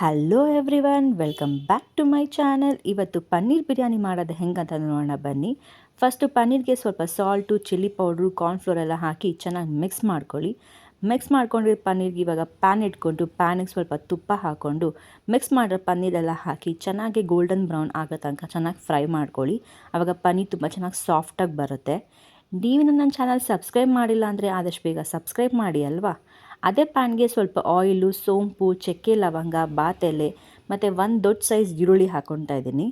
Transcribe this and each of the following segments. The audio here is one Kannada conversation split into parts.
Hello everyone, welcome back to my channel. ಇವತ್ತು ಪನ್ನೀರ್ ಬಿರಿಯಾನಿ ಮಾಡೋದು ಹೆಂಗಂತ ನೋಡೋಣ ಬನ್ನಿ. ಫಸ್ಟು ಪನ್ನೀರ್ಗೆ ಸ್ವಲ್ಪ ಸಾಲ್ಟು, ಚಿಲ್ಲಿ ಪೌಡ್ರು, ಕಾರ್ನ್ಫ್ಲೋರ್ ಎಲ್ಲ ಹಾಕಿ ಚೆನ್ನಾಗಿ ಮಿಕ್ಸ್ ಮಾಡ್ಕೊಳ್ಳಿ. ಮಿಕ್ಸ್ ಮಾಡ್ಕೊಂಡಿರೋ ಪನ್ನೀರ್ಗೆ ಇವಾಗ ಪ್ಯಾನ್ ಇಟ್ಕೊಂಡು ಪ್ಯಾನಿಗೆ ಸ್ವಲ್ಪ ತುಪ್ಪ ಹಾಕ್ಕೊಂಡು ಮಿಕ್ಸ್ ಮಾಡಿರೋ ಪನ್ನೀರೆಲ್ಲ ಹಾಕಿ ಚೆನ್ನಾಗಿ ಗೋಲ್ಡನ್ ಬ್ರೌನ್ ಆಗೋ ತನಕ ಚೆನ್ನಾಗಿ ಫ್ರೈ ಮಾಡ್ಕೊಳ್ಳಿ. ಆವಾಗ ಪನ್ನೀರ್ ತುಂಬ ಚೆನ್ನಾಗಿ ಸಾಫ್ಟಾಗಿ ಬರುತ್ತೆ. ನೀವು ನನ್ನ ಚಾನಲ್ ಸಬ್ಸ್ಕ್ರೈಬ್ ಮಾಡಿಲ್ಲ ಅಂದರೆ ಆದಷ್ಟು ಬೇಗ ಸಬ್ಸ್ಕ್ರೈಬ್ ಮಾಡಿ ಅಲ್ವಾ. ಅದೇ ಪ್ಯಾನ್ಗೆ ಸ್ವಲ್ಪ ಆಯಿಲು, ಸೋಂಪು, ಚಕ್ಕೆ ಲವಂಗ, ಬಾತೆಲೆ ಮತ್ತು ಒಂದು ದೊಡ್ಡ ಸೈಜ್ ಈರುಳ್ಳಿ ಹಾಕ್ಕೊತಾ ಇದ್ದೀನಿ.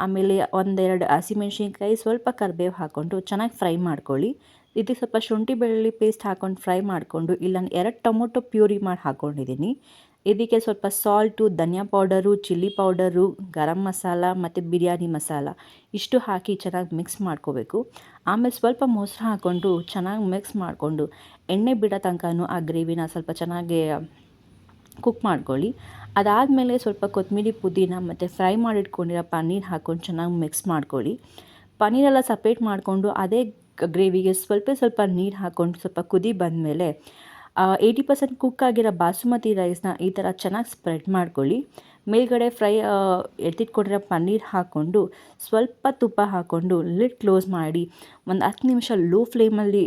ಆಮೇಲೆ ಒಂದೆರಡು ಹಸಿಮೆಣ್ಸಿನ್ಕಾಯಿ, ಸ್ವಲ್ಪ ಕರಿಬೇವು ಹಾಕ್ಕೊಂಡು ಚೆನ್ನಾಗಿ ಫ್ರೈ ಮಾಡ್ಕೊಳ್ಳಿ. ಇದಕ್ಕೆ ಸ್ವಲ್ಪ ಶುಂಠಿ ಬೆಳ್ಳುಳ್ಳಿ ಪೇಸ್ಟ್ ಹಾಕ್ಕೊಂಡು ಫ್ರೈ ಮಾಡಿಕೊಂಡು ಇಲ್ಲ 2 ಟೊಮೊಟೊ ಪ್ಯೂರಿ ಮಾಡಿ ಹಾಕ್ಕೊಂಡಿದ್ದೀನಿ. ಇದಕ್ಕೆ ಸ್ವಲ್ಪ ಸಾಲ್ಟು, ಧನಿಯಾ powder, chilli powder, garam masala ಮತ್ತು ಬಿರಿಯಾನಿ ಮಸಾಲ ಇಷ್ಟು ಹಾಕಿ ಚೆನ್ನಾಗಿ ಮಿಕ್ಸ್ ಮಾಡ್ಕೋಬೇಕು. ಆಮೇಲೆ ಸ್ವಲ್ಪ ಮೊಸರು ಹಾಕ್ಕೊಂಡು ಚೆನ್ನಾಗಿ ಮಿಕ್ಸ್ ಮಾಡಿಕೊಂಡು ಎಣ್ಣೆ ಬಿಡೋ ತನಕನೂ ಆ ಗ್ರೇವಿನ ಸ್ವಲ್ಪ ಚೆನ್ನಾಗಿ ಕುಕ್ ಮಾಡ್ಕೊಳ್ಳಿ. ಅದಾದಮೇಲೆ ಸ್ವಲ್ಪ ಕೊತ್ತಂಬರಿ, ಪುದೀನ ಮತ್ತು ಫ್ರೈ ಮಾಡಿಟ್ಕೊಂಡಿರೋ ಪನ್ನೀರ್ ಹಾಕ್ಕೊಂಡು ಚೆನ್ನಾಗಿ ಮಿಕ್ಸ್ ಮಾಡ್ಕೊಳ್ಳಿ. ಪನ್ನೀರೆಲ್ಲ ಸಪ್ರೇಟ್ ಮಾಡಿಕೊಂಡು ಅದೇ ಗ್ರೇವಿಗೆ ಸ್ವಲ್ಪ ನೀರು ಹಾಕ್ಕೊಂಡು ಸ್ವಲ್ಪ ಕುದಿ ಬಂದಮೇಲೆ 80% ಕುಕ್ ಆಗಿರೋ ಬಾಸುಮತಿ ರೈಸ್ನ ಈ ಥರ ಚೆನ್ನಾಗಿ ಸ್ಪ್ರೆಡ್ ಮಾಡ್ಕೊಳ್ಳಿ. ಮೇಲ್ಗಡೆ ಫ್ರೈ ಎತ್ತಿಟ್ಕೊಂಡಿರೋ ಪನ್ನೀರ್ ಹಾಕ್ಕೊಂಡು ಸ್ವಲ್ಪ ತುಪ್ಪ ಹಾಕ್ಕೊಂಡು ಲಿಡ್ ಕ್ಲೋಸ್ ಮಾಡಿ ಒಂದು 10 ನಿಮಿಷ ಲೋ ಫ್ಲೇಮಲ್ಲಿ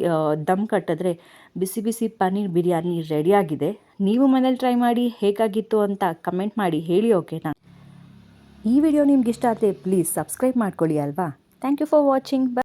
ದಮ್ ಕಟ್ಟಿದ್ರೆ ಬಿಸಿ ಬಿಸಿ ಪನ್ನೀರ್ ಬಿರಿಯಾನಿ ರೆಡಿಯಾಗಿದೆ. ನೀವು ಮನೇಲಿ ಟ್ರೈ ಮಾಡಿ ಹೇಗಾಗಿತ್ತು ಅಂತ ಕಮೆಂಟ್ ಮಾಡಿ ಹೇಳಿ, ಓಕೆನಾ. ಈ ವಿಡಿಯೋ ನಿಮ್ಗೆ ಇಷ್ಟ ಆದರೆ ಪ್ಲೀಸ್ ಸಬ್ಸ್ಕ್ರೈಬ್ ಮಾಡ್ಕೊಳ್ಳಿ ಅಲ್ವಾ. Thank you for watching.